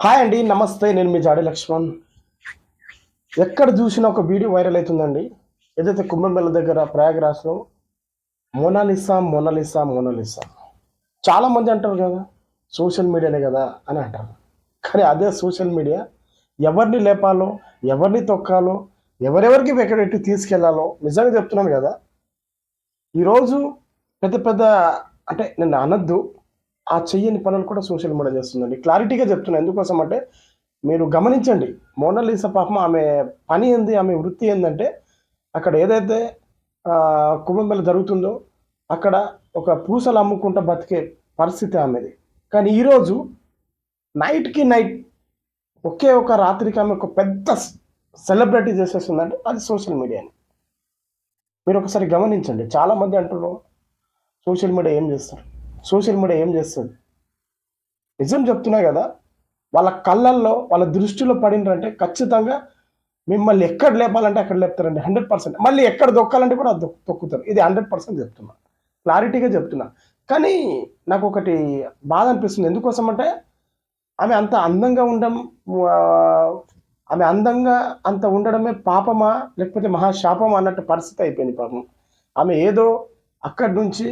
Hi అండి, నమస్తే. నేను మీ జాడి లక్ష్మణ్. ఎక్కడ చూసినా ఒక వీడియో వైరల్ అవుతుందండి. ఏదైతే కుంభమేళ దగ్గర ప్రయాగరాజ్లో మోనాలిసా మోనాలిసా మోనాలిసా చాలా మంది అంటారు కదా, సోషల్ మీడియానే కదా అని అంటారు. కానీ అదే సోషల్ మీడియా ఎవరిని లేపాలో, ఎవరిని తొక్కాలో, ఎవరెవరికి ఎక్కడెట్టి తీసుకెళ్లాలో నిజంగా చెప్తున్నాను కదా. ఈరోజు పెద్ద పెద్ద, అంటే నేను అనద్దు, ఆ చెయ్యని పనులు కూడా సోషల్ మీడియా చేస్తుందండి. క్లారిటీగా చెప్తున్నాను. ఎందుకోసం అంటే మీరు గమనించండి. మోనాలిసా పాపం ఆమె పని ఏంది, ఆమె వృత్తి ఏందంటే అక్కడ ఏదైతే కుంభమేళ జరుగుతుందో అక్కడ ఒక పూసలు అమ్ముకుంటా బతికే పరిస్థితి ఆమెది. కానీ ఈరోజు నైట్కి నైట్ ఒకే ఒక రాత్రికి ఆమె ఒక పెద్ద సెలబ్రిటీ చేసేస్తుందంటే అది సోషల్ మీడియాని. మీరు ఒకసారి గమనించండి. చాలామంది అంటున్నారు సోషల్ మీడియా ఏం చేస్తారు, సోషల్ మీడియా ఏం చేస్తుంది. నిజం చెప్తున్నా కదా, వాళ్ళ కళ్ళల్లో వాళ్ళ దృష్టిలో పడిందంటే ఖచ్చితంగా మిమ్మల్ని ఎక్కడ లేపాలంటే అక్కడ లేపుతారండి. 100%. మళ్ళీ ఎక్కడ దొక్కాలంటే కూడా అది తొక్కుతారు. ఇది 100% చెప్తున్నా, క్లారిటీగా చెప్తున్నా. కానీ నాకు ఒకటి బాధ అనిపిస్తుంది. ఎందుకోసం అంటే ఆమె అంత అందంగా ఉండడం, ఆ, ఆమె అందంగా అంత ఉండడమే పాపమా లేకపోతే మహాశాపమా అన్నట్టు పరిస్థితి అయిపోయింది పాపం. ఆమె ఏదో అక్కడి నుంచి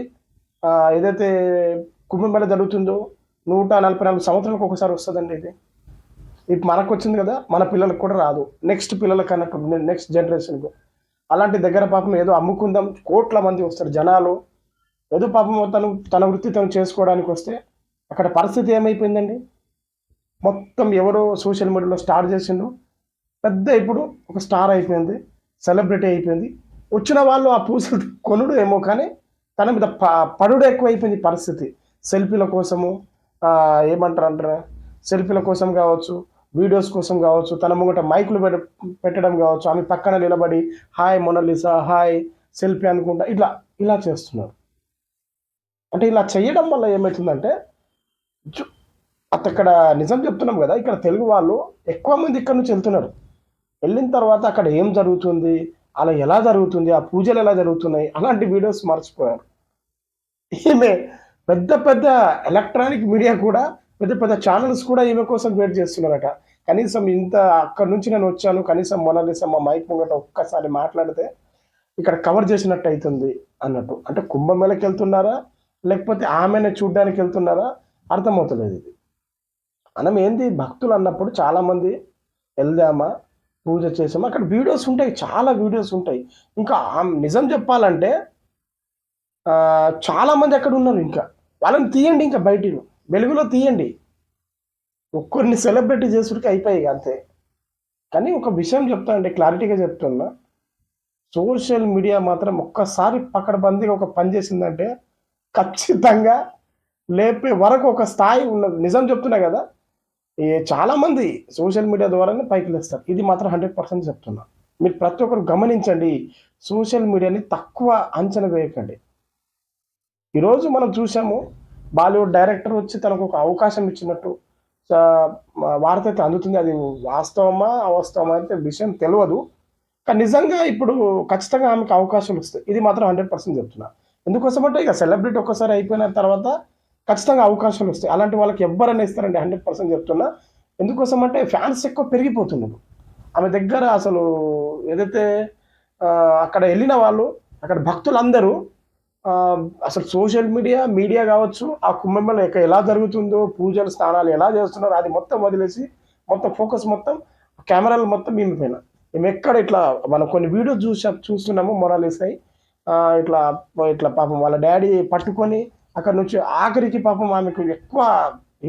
ఏదైతే కుంభమేళ జరుగుతుందో 144 సంవత్సరాలకు ఒకసారి వస్తుందండి ఇది. ఇప్పుడు మనకు వచ్చింది కదా, మన పిల్లలకు కూడా రాదు. నెక్స్ట్ పిల్లలకి అన్నట్టు, నెక్స్ట్ జనరేషన్కు. అలాంటి దగ్గర పాపం ఏదో అమ్ముకుందాం, కోట్ల మంది వస్తారు జనాలు. ఏదో పాపం తన వృత్తి తను చేసుకోవడానికి వస్తే అక్కడ పరిస్థితి ఏమైపోయిందండి. మొత్తం ఎవరో సోషల్ మీడియాలో స్టార్ట్ చేసిండు, పెద్ద ఇప్పుడు ఒక స్టార్ అయిపోయింది, సెలబ్రిటీ అయిపోయింది. వచ్చిన వాళ్ళు ఆ పూసలు కొనుడు ఏమో కానీ తన మీద పడుడు ఎక్కువైపోయింది పరిస్థితి. సెల్ఫీల కోసము, ఏమంటారు అంటారా, సెల్ఫీల కోసం కావచ్చు, వీడియోస్ కోసం కావచ్చు, తన ముంగట మైకులు పెట్టడం కావచ్చు, ఆమె పక్కన నిలబడి హాయ్ మొనాలిసా, హాయ్ సెల్ఫీ అనుకుంటా ఇట్లా ఇలా చేస్తున్నారు. అంటే ఇలా చేయడం వల్ల ఏమవుతుందంటే అక్కడ నిజం చెప్తున్నాం కదా, ఇక్కడ తెలుగు వాళ్ళు ఎక్కువ మంది ఇక్కడ నుంచి వెళ్తున్నారు. వెళ్ళిన తర్వాత అక్కడ ఏం జరుగుతుంది, అలా ఎలా జరుగుతుంది, ఆ పూజలు ఎలా జరుగుతున్నాయి, అలాంటి వీడియోస్ మర్చిపోయారు. ఈమె పెద్ద పెద్ద ఎలక్ట్రానిక్ మీడియా కూడా, పెద్ద పెద్ద ఛానల్స్ కూడా ఈమె కోసం వెయిట్ చేస్తున్నారట. కనీసం ఇంత అక్కడి నుంచి నేను వచ్చాను, కనీసం మొనాలిసా మా మైక్ ముంగట ఒక్కసారి మాట్లాడితే ఇక్కడ కవర్ చేసినట్టు అవుతుంది అన్నట్టు. అంటే కుంభమేళకి వెళ్తున్నారా లేకపోతే ఆమెను చూడ్డానికి వెళ్తున్నారా అర్థమవుతలేదు ఇది. మనం ఏంది భక్తులు అన్నప్పుడు చాలామంది వెళ్దామా, పూజ చేసామా, అక్కడ వీడియోస్ ఉంటాయి, చాలా వీడియోస్ ఉంటాయి. ఇంకా నిజం చెప్పాలంటే చాలామంది అక్కడ ఉన్నారు. ఇంకా వాళ్ళని తీయండి, ఇంకా బయటిలో వెలుగులో తీయండి. ఒక్కరిని సెలబ్రిటీ చేసుడికి అయిపోయాయి అంతే. కానీ ఒక విషయం చెప్తానంటే, క్లారిటీగా చెప్తున్నా, సోషల్ మీడియా మాత్రం ఒక్కసారి పకడ్బందీగా ఒక పని చేసిందంటే ఖచ్చితంగా లేపే వరకు ఒక స్థాయి ఉన్నది. నిజం చెప్తున్నా కదా, చాలామంది సోషల్ మీడియా ద్వారానే పైకి లేస్తారు. ఇది మాత్రం 100% చెప్తున్నా. మీరు ప్రతి ఒక్కరు గమనించండి. సోషల్ మీడియాని తక్కువ అంచనా వేయకండి. ఈరోజు మనం చూసాము, బాలీవుడ్ డైరెక్టర్ వచ్చి తనకు ఒక అవకాశం ఇచ్చినట్టు వార్త అయితే అందుతుంది. అది వాస్తవమా అవాస్తవమా అయితే విషయం తెలియదు. కానీ నిజంగా ఇప్పుడు ఖచ్చితంగా ఆమెకు అవకాశాలు వస్తాయి. ఇది మాత్రం 100% చెప్తున్నా. ఎందుకోసం అంటే ఇక సెలబ్రిటీ ఒక్కసారి అయిపోయిన తర్వాత ఖచ్చితంగా అవకాశాలు వస్తాయి. అలాంటి వాళ్ళకి ఎవ్వరైనా ఇస్తారండి, 100% చెప్తున్నా. ఎందుకోసం అంటే ఫ్యాన్స్ ఎక్కువ పెరిగిపోతున్నారు ఆమె దగ్గర. అసలు ఏదైతే అక్కడ వెళ్ళిన వాళ్ళు, అక్కడ భక్తులందరూ అసలు సోషల్ మీడియా కావచ్చు, ఆ కుంభమేళ ఎలా జరుగుతుందో, పూజలు స్నానాలు ఎలా చేస్తున్నారో అది మొత్తం వదిలేసి మొత్తం ఫోకస్ మొత్తం కెమెరాలు మొత్తం ఈమె పైన. మేము ఎక్కడ ఇట్లా మనం కొన్ని వీడియోస్ చూస్తున్నాము మొనాలిసా ఇట్లా ఇట్లా పాపం వాళ్ళ డాడీ పట్టుకొని అక్కడ నుంచి ఆఖరికి పాపం ఆమెకు ఎక్కువ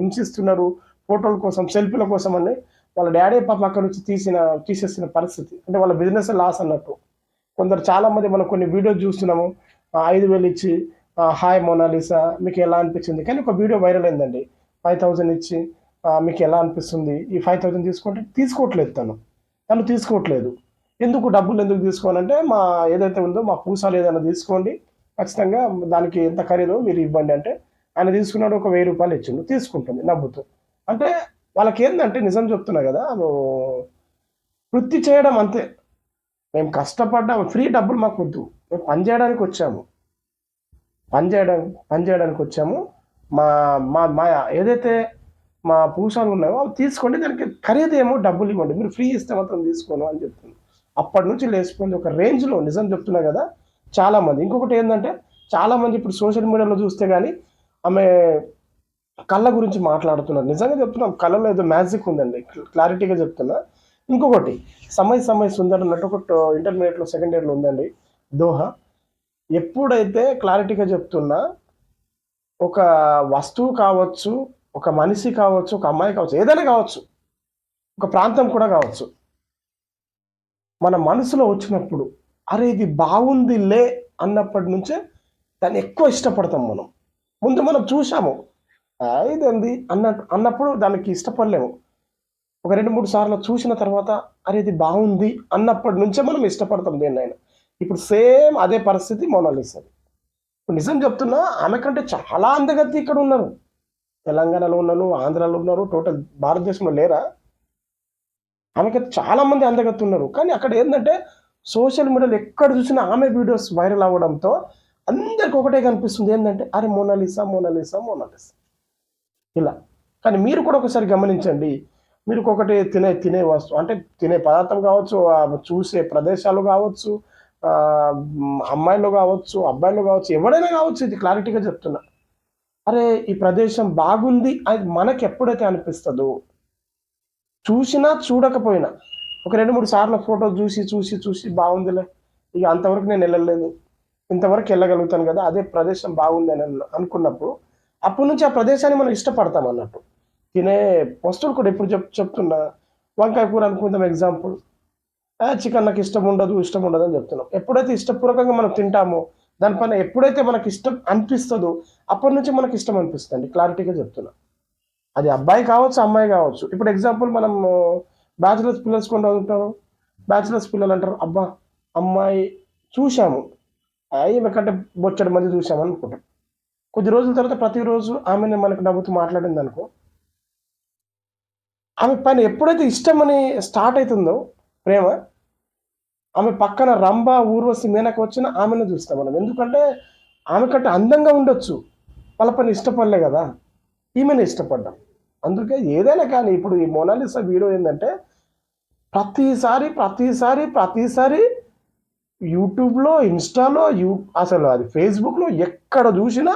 హింసిస్తున్నారు. ఫోటోల కోసం, సెల్ఫీల కోసం అని వాళ్ళ డాడీ పాపం అక్కడ నుంచి తీసేసిన పరిస్థితి. అంటే వాళ్ళ బిజినెస్ లాస్ అన్నట్టు. కొందరు చాలామంది మనం కొన్ని వీడియోస్ చూస్తున్నాము, 5,000 ఇచ్చి హాయ్ మొనాలిసా మీకు ఎలా అనిపించింది, కానీ ఒక వీడియో వైరల్ అయిందండి. 5,000 ఇచ్చి మీకు ఎలా అనిపిస్తుంది, ఈ 5,000 తీసుకోవట్లేదు తను తీసుకోవట్లేదు. ఎందుకు డబ్బులు ఎందుకు తీసుకోవాలంటే, మా ఏదైతే ఉందో మా పూసాలు ఏదైనా తీసుకోండి, ఖచ్చితంగా దానికి ఎంత ఖరీదో మీరు ఇవ్వండి అంటే ఆయన తీసుకున్నాడు. ఒక 1,000 రూపాయలు ఇచ్చిండు, తీసుకుంటుంది నవ్వుతూ. అంటే వాళ్ళకి ఏంటంటే, నిజం చెప్తున్నా కదా, వృత్తి చేయడం అంతే. మేము కష్టపడ్డాము, ఫ్రీ డబ్బులు మాకు వద్దు, మేము పని చేయడానికి వచ్చాము. మా మా మా ఏదైతే మా పూసాలు ఉన్నాయో అవి తీసుకోండి, దానికి ఖరీదేమో డబ్బులు ఇవ్వండి, మీరు ఫ్రీ ఇస్తే మాత్రం తీసుకోను అని చెప్తుంది. అప్పటి నుంచి లేచిపోయింది ఒక రేంజ్లో. నిజం చెప్తున్నా కదా. చాలామంది ఇంకొకటి ఏంటంటే, చాలామంది ఇప్పుడు సోషల్ మీడియాలో చూస్తే కానీ ఆమె కళ్ళ గురించి మాట్లాడుతున్నారు. నిజంగా చెప్తున్నాం, కళ్ళలో ఏదో మ్యాజిక్ ఉందండి, క్లారిటీగా చెప్తున్నా. ఇంకొకటి సమయ్ సమయ్ సుందర్ అన్నట్టు ఒక ఇంటర్మీడియట్లో సెకండ్ ఇయర్లో ఉందండి, దోహా. ఎప్పుడైతే క్లారిటీగా చెప్తున్నా, ఒక వస్తువు కావచ్చు, ఒక మనిషి కావచ్చు, ఒక అమ్మాయి కావచ్చు, ఏదైనా కావచ్చు, ఒక ప్రాంతం కూడా కావచ్చు, మన మనసులో వచ్చినప్పుడు అరే ఇది బాగుందిలే అన్నప్పటి నుంచే దాన్ని ఎక్కువ ఇష్టపడతాం మనం. ముందు మనం చూసాము, ఇదేంది అన్నప్పుడు దానికి ఇష్టపడలేము. ఒక 2-3 సార్లు చూసిన తర్వాత అరే ఇది బాగుంది అన్నప్పటి నుంచే మనం ఇష్టపడతాం దేన్నైనా. ఇప్పుడు సేమ్ అదే పరిస్థితి మోనాలిసాది. ఇప్పుడు నిజం చెప్తున్నా, ఆమె కంటే చాలా అందగత్తి ఇక్కడ ఉన్నారు. తెలంగాణలో ఉన్నారు, ఆంధ్రాలో ఉన్నారు, టోటల్ భారతదేశంలో లేరా? ఆమెకి చాలా మంది అందగత్తి ఉన్నారు. కానీ అక్కడ ఏంటంటే, సోషల్ మీడియాలో ఎక్కడ చూసినా ఆమె వీడియోస్ వైరల్ అవ్వడంతో అందరికి ఒకటే కనిపిస్తుంది, ఏంటంటే అరే మోనాలిసా మోనాలిసా మోనాలిసా ఇలా. కానీ మీరు కూడా ఒకసారి గమనించండి, మీరు ఒకటి తినే తినే వస్తువు అంటే తినే పదార్థం కావచ్చు, చూసే ప్రదేశాలు కావచ్చు, అమ్మాయిలు కావచ్చు, అబ్బాయిలు కావచ్చు, ఎవరైనా కావచ్చు, ఇది క్లారిటీగా చెప్తున్నా. అరే ఈ ప్రదేశం బాగుంది అది మనకి ఎప్పుడైతే అనిపిస్తుందో, చూసినా చూడకపోయినా ఒక 2-3 సార్లు ఫోటో చూసి చూసి చూసి బాగుందిలే, ఇక అంతవరకు నేను వెళ్ళలేదు, ఇంతవరకు వెళ్ళగలుగుతాను కదా, అదే ప్రదేశం బాగుంది అని అనుకున్నప్పుడు అప్పటి నుంచి ఆ ప్రదేశాన్ని మనం ఇష్టపడతాం అన్నట్టు. తినే వస్తువులు కూడా ఇప్పుడు చెప్తున్నా, వంకాయ కూర అనుకుందాం ఎగ్జాంపుల్. చికెన్ నాకు ఇష్టం ఉండదు అని చెప్తున్నాం. ఎప్పుడైతే ఇష్టపూర్వకంగా మనం తింటామో, దానిపైన ఎప్పుడైతే మనకి ఇష్టం అనిపిస్తుందో అప్పటి నుంచి మనకి ఇష్టం అనిపిస్తుంది, క్లారిటీగా చెప్తున్నా. అది అబ్బాయి కావచ్చు, అమ్మాయి కావచ్చు. ఇప్పుడు ఎగ్జాంపుల్ మనం బ్యాచిలర్స్ పిల్లర్స్ కొంటూ ఉంటారు. బ్యాచిలర్స్ పిల్లలు అంటారు, అబ్బా అమ్మాయి చూసాము, ఈమె కంటే బొచ్చడి మంది చూసాము అనుకుంటాం. కొద్ది రోజుల తర్వాత ప్రతిరోజు ఆమెను మనకు నవ్వుతూ మాట్లాడింది అనుకో, ఆమె పైన ఎప్పుడైతే ఇష్టం అని స్టార్ట్ అవుతుందో ప్రేమ, ఆమె పక్కన రంభ, ఊర్వశి, మేనక వచ్చిన ఆమెను చూస్తాం మనం. ఎందుకంటే ఆమె కంటే అందంగా ఉండొచ్చు, వాళ్ళ పైన ఇష్టపడలే కదా, ఈమెను ఇష్టపడ్డాం. అందుకే ఏదైనా కానీ ఇప్పుడు ఈ మోనాలిసా వీడియో ఏంటంటే, ప్రతిసారి ప్రతిసారి ప్రతిసారి యూట్యూబ్లో, ఇన్స్టాలో, అసలు అది ఫేస్బుక్లో ఎక్కడ చూసినా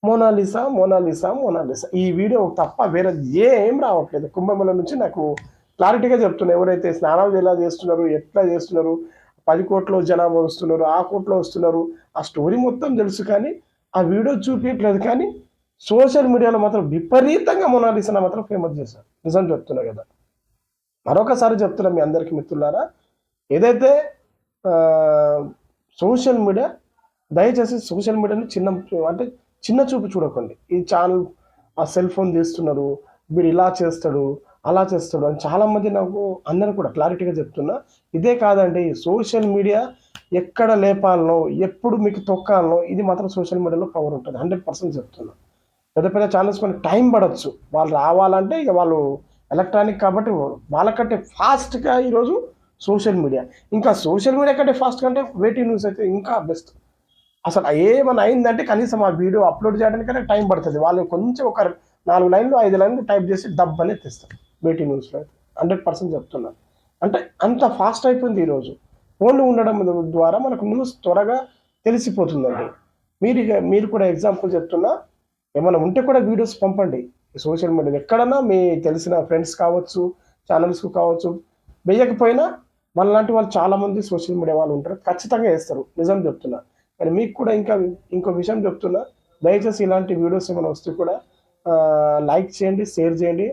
మోనాలిసా మోనాలిసా మోనాలిసా ఈ వీడియో తప్ప వేరే ఏం రావట్లేదు. కుంభమేళ నుంచి నాకు క్లారిటీగా చెప్తున్నా, ఎవరైతే స్నానాలు ఎలా చేస్తున్నారు, ఎట్లా చేస్తున్నారు, 10 కోట్ల జనాభా వస్తున్నారు, ఆ కోట్లో వస్తున్నారు, ఆ స్టోరీ మొత్తం తెలుసు, కానీ ఆ వీడియో చూపించట్లేదు. కానీ సోషల్ మీడియాలో మాత్రం విపరీతంగా మోనాలిసా మాత్రం ఫేమస్ చేశారు. నిజం చెప్తున్నా కదా. మరొకసారి చెప్తున్నా మీ అందరికీ మిత్రులారా, ఏదైతే సోషల్ మీడియా, దయచేసి సోషల్ మీడియాని చిన్న చూపు చూడకండి. ఈ ఛానల్ ఆ సెల్ ఫోన్ తీస్తున్నారు, వీడు ఇలా చేస్తాడు అలా చేస్తాడు అని చాలామంది నాకు అందరూ కూడా క్లారిటీగా చెప్తున్నా. ఇదే కాదండి, సోషల్ మీడియా ఎక్కడ లేపాలనో, ఎప్పుడు మీకు తొక్కాలనో, ఇది మాత్రం సోషల్ మీడియాలో పవర్ ఉంటుంది, 100% చెప్తున్నా. పెద్ద పెద్ద ఛానల్స్ మనకి టైం పడవచ్చు, వాళ్ళు రావాలంటే ఇక వాళ్ళు ఎలక్ట్రానిక్ కాబట్టి వాళ్ళకంటే ఫాస్ట్గా ఈరోజు సోషల్ మీడియా, ఇంకా సోషల్ మీడియా కంటే ఫాస్ట్ కంటే వెయిటింగ్ న్యూస్ అయితే ఇంకా బెస్ట్. అసలు ఏమైనా అయిందంటే కనీసం ఆ వీడియో అప్లోడ్ చేయడానికైనా టైం పడుతుంది. వాళ్ళు కొంచెం ఒక 4 లైన్లు 5 లైన్లు టైప్ చేసి డబ్బని ఎత్తిస్తారు వేటి న్యూస్లో అయితే. 100% చెప్తున్నాను. అంటే అంత ఫాస్ట్ అయిపోయింది ఈరోజు. ఫోన్లు ఉండడం ద్వారా మనకు న్యూస్ త్వరగా తెలిసిపోతుందండి. మీరు కూడా ఎగ్జాంపుల్ చెప్తున్నా, ఏమైనా ఉంటే కూడా వీడియోస్ పంపండి సోషల్ మీడియాలో. ఎక్కడన్నా మీ తెలిసిన ఫ్రెండ్స్ కావచ్చు, ఛానల్స్కు కావచ్చు, వేయకపోయినా మనలాంటి వాళ్ళు చాలామంది సోషల్ మీడియా వాళ్ళు ఉంటారు, ఖచ్చితంగా వేస్తారు. నిజం చెప్తున్నా. కానీ మీకు కూడా ఇంకో విషయం చెప్తున్నా, దయచేసి ఇలాంటి వీడియోస్ ఏమైనా వస్తే కూడా లైక్ చేయండి, షేర్ చేయండి.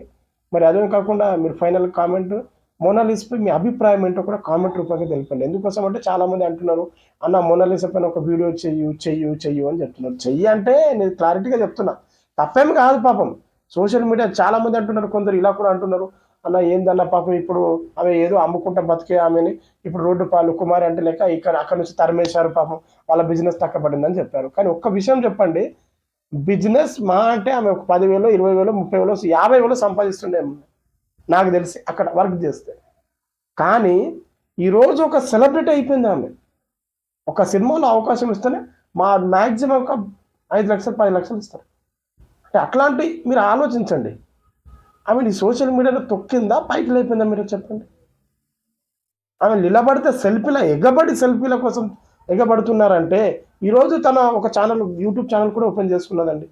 మరి అదే కాకుండా మీరు ఫైనల్ కామెంట్, మోనాలిసాపై మీ అభిప్రాయం ఏంటో కూడా కామెంట్ రూపంగా తెలిపండి. ఎందుకోసం అంటే చాలామంది అంటున్నారు, అన్న మోనాలిసా పైన ఒక వీడియో చెయ్యు అని చెప్తున్నారు. చెయ్యి అంటే నేను క్లారిటీగా చెప్తున్నా, తప్పేం కాదు పాపం. సోషల్ మీడియా చాలామంది అంటున్నారు, కొందరు ఇలా కూడా అంటున్నారు, అన్న ఏందన్న పాపం ఇప్పుడు ఆమె ఏదో అమ్ముకుంటా బతికే ఆమెని ఇప్పుడు రోడ్డు పాలు కుమారి అంటే లేక అక్కడ నుంచి తరిమేశారు, పాపం వాళ్ళ బిజినెస్ తక్కబడిందని చెప్పారు. కానీ ఒక్క విషయం చెప్పండి, బిజినెస్ మా అంటే ఆమె ఒక 10,000, 20,000, 30,000, 50,000 సంపాదిస్తుండే నాకు తెలిసి అక్కడ వర్క్ చేస్తే. కానీ ఈరోజు ఒక సెలబ్రిటీ అయిపోయింది ఆమె. ఒక సినిమాలో అవకాశం ఇస్తేనే మ్యాక్సిమం ఒక 5 లక్షలు 10 లక్షలు ఇస్తారు. అంటే అట్లాంటి మీరు ఆలోచించండి. ఆమె ఈ సోషల్ మీడియాలో తొక్కిందా పైకి లేపిందా మీరు చెప్పండి. ఆమె నిలబడితే సెల్ఫీల కోసం ఎగబడుతున్నారంటే ఈరోజు తన ఒక ఛానల్ యూట్యూబ్ ఛానల్ కూడా ఓపెన్ చేసుకున్నదండి.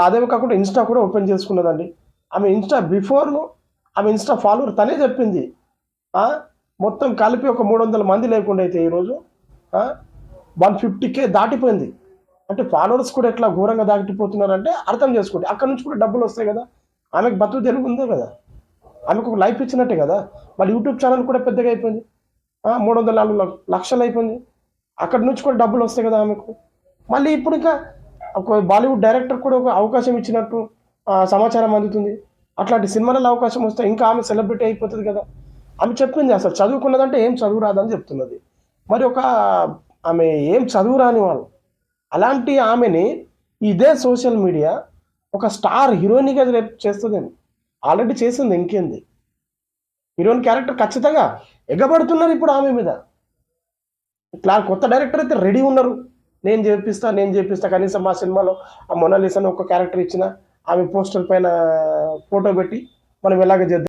అదే కాకుండా ఇన్స్టా కూడా ఓపెన్ చేసుకున్నదండి. ఆమె ఇన్స్టా ఫాలోవర్ తనే చెప్పింది. మొత్తం కలిపి ఒక 300 మంది లేకుండా అయితే ఈరోజు 150K దాటిపోయింది. అంటే ఫాలోవర్స్ కూడా ఎట్లా ఘోరంగా దాటిపోతున్నారంటే అర్థం చేసుకోండి. అక్కడ నుంచి కూడా డబ్బులు వస్తాయి కదా, ఆమెకు బతుకు తెరుగు ఉందే కదా, ఆమెకు ఒక లైఫ్ ఇచ్చినట్టే కదా. మళ్ళీ యూట్యూబ్ ఛానల్ కూడా పెద్దగా అయిపోయింది, 304 లక్షలు అయిపోయింది. అక్కడి నుంచి కూడా డబ్బులు వస్తాయి కదా ఆమెకు. మళ్ళీ ఇప్పుడు ఇంకా ఒక బాలీవుడ్ డైరెక్టర్ కూడా ఒక అవకాశం ఇచ్చినట్టు సమాచారం అందుతుంది. అట్లాంటి సినిమాలలో అవకాశం వస్తే ఇంకా ఆమె సెలబ్రిటీ అయిపోతుంది కదా. ఆమె చెప్పింది అసలు చదువుకున్నదంటే ఏం చదువు రాదని చెప్తున్నది. మరి ఆమె ఏం చదువు రాని వాళ్ళు అలాంటి ఆమెని ఇదే సోషల్ మీడియా ఒక స్టార్ హీరోయిన్గా రేపు చేస్తుందేమో, ఆల్రెడీ చేసింది. ఇంకేంది, హీరోయిన్ క్యారెక్టర్ ఖచ్చితంగా ఎగబడుతున్నారు ఇప్పుడు ఆమె మీద. ఇట్లా కొత్త డైరెక్టర్ అయితే రెడీ ఉన్నారు, నేను చేపిస్తా కనీసం మా సినిమాలో ఆ మొనాలిసాని ఒక క్యారెక్టర్ ఇచ్చిన ఆమె పోస్టర్ పైన ఫోటో పెట్టి మనం ఎలాగ చేద్దాం